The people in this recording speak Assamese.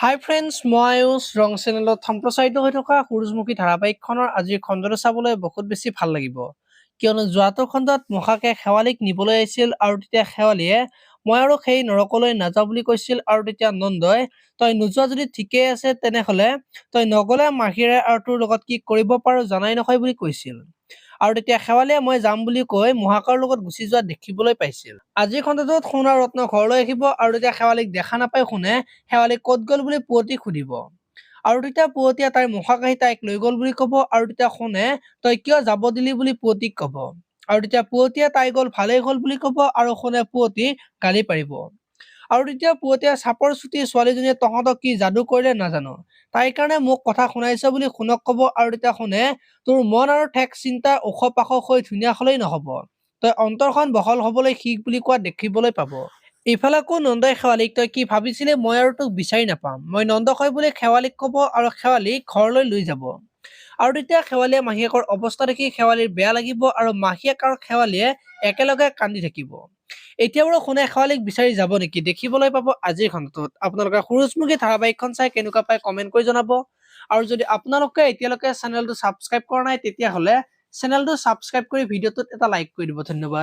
হাই ফ্ৰেণ্ডছ, মই আয়ুষ ৰং চেনেলত সম্প্ৰচাৰিত হৈ থকা সূৰুযমুখী ধাৰাবাহিকখনৰ আজিৰ খণ্ডটো চাবলৈ বহুত বেছি ভাল লাগিব। কিয়নো যোৱাটো খণ্ডত মহাকে শেৱালিক নিবলৈ আহিছিল আৰু তেতিয়া শেৱালিয়ে মই আৰু সেই নৰকলৈ নাযাওঁ বুলি কৈছিল আৰু তেতিয়া নন্দই তই নোযোৱা যদি ঠিকেই আছে তেনেহলে তই নগলে মাহিৰে আৰু তোৰ লগত কি কৰিব পাৰো জানাই নহয় বুলি কৈছিল। আৰু তেতিয়া শেৱালিয়ে মই যাম বুলি কৈ মহাকৰ লগত গুচি যোৱা দেখিবলৈ পাইছিল। আজিৰ খণ্ডটোত সোণ আৰু ৰত্ন ঘৰলৈ আহিব আৰু তেতিয়া শেৱালিক দেখা নাপাই শুনে শেৱালি ক'ত গ'ল বুলি পুৱতিক সুধিব আৰু তেতিয়া পুৱতিয়ে তাইৰ মুখাক আহি তাইক লৈ গ'ল বুলি ক'ব আৰু তেতিয়া শুনে তই কিয় যাব দিলি বুলি পুৱতিক ক'ব আৰু তেতিয়া পুৱতিয়ে তাই গ'ল ভালেই হ'ল বুলি ক'ব আৰু শুনে পুৱতিক গালি পাৰিব আৰু তেতিয়া পুৱতিয়ে চাপৰ চুটি ছোৱালীজনীয়ে তহঁতক কি যাদু কৰিলে নাজানো, তাইৰ কাৰণে মোক কথা শুনাইছ বুলি শুনক ক'ব আৰু তেতিয়া শুনে তোৰ মন আৰু ঠেক চিন্তা ওখ পাখ হৈ ধুনীয়া হলেই নহব, তই অন্তৰখন বহল হবলৈ শিক বুলি কোৱা দেখিবলৈ পাব। ইফালে আকৌ নন্দই শেৱালিক তই কি ভাবিছিলি মই আৰু তোক বিচাৰি নাপাম, মই নন্দ হয় বুলি শেৱালিক কব আৰু শেৱালিক ঘৰলৈ লৈ যাব আৰু তেতিয়া শেৱালিয়ে মাহীয়েকৰ অৱস্থা দেখি শেৱালিৰ বেয়া লাগিব আৰু মাহীয়েক আৰু শেৱালিয়ে একেলগে কান্দি থাকিব। এতিয়া বাৰু শুনে শেৱালিক বিচাৰি যাব নেকি দেখিবলৈ পাব আজিৰ খণ্ডটোত। আপোনালোকে সূৰুযমুখী ধাৰাবাহিকখন চাই কেনেকুৱা পাই কমেন্ট কৰি জনাব আৰু যদি আপোনালোকে এতিয়ালৈকে চেনেলটো ছাবস্ক্ৰাইব কৰা নাই তেতিয়াহলে চেনেলটো ছাবস্ক্ৰাইব কৰি ভিডিঅ'টোত এটা লাইক কৰি দিব। ধন্যবাদ।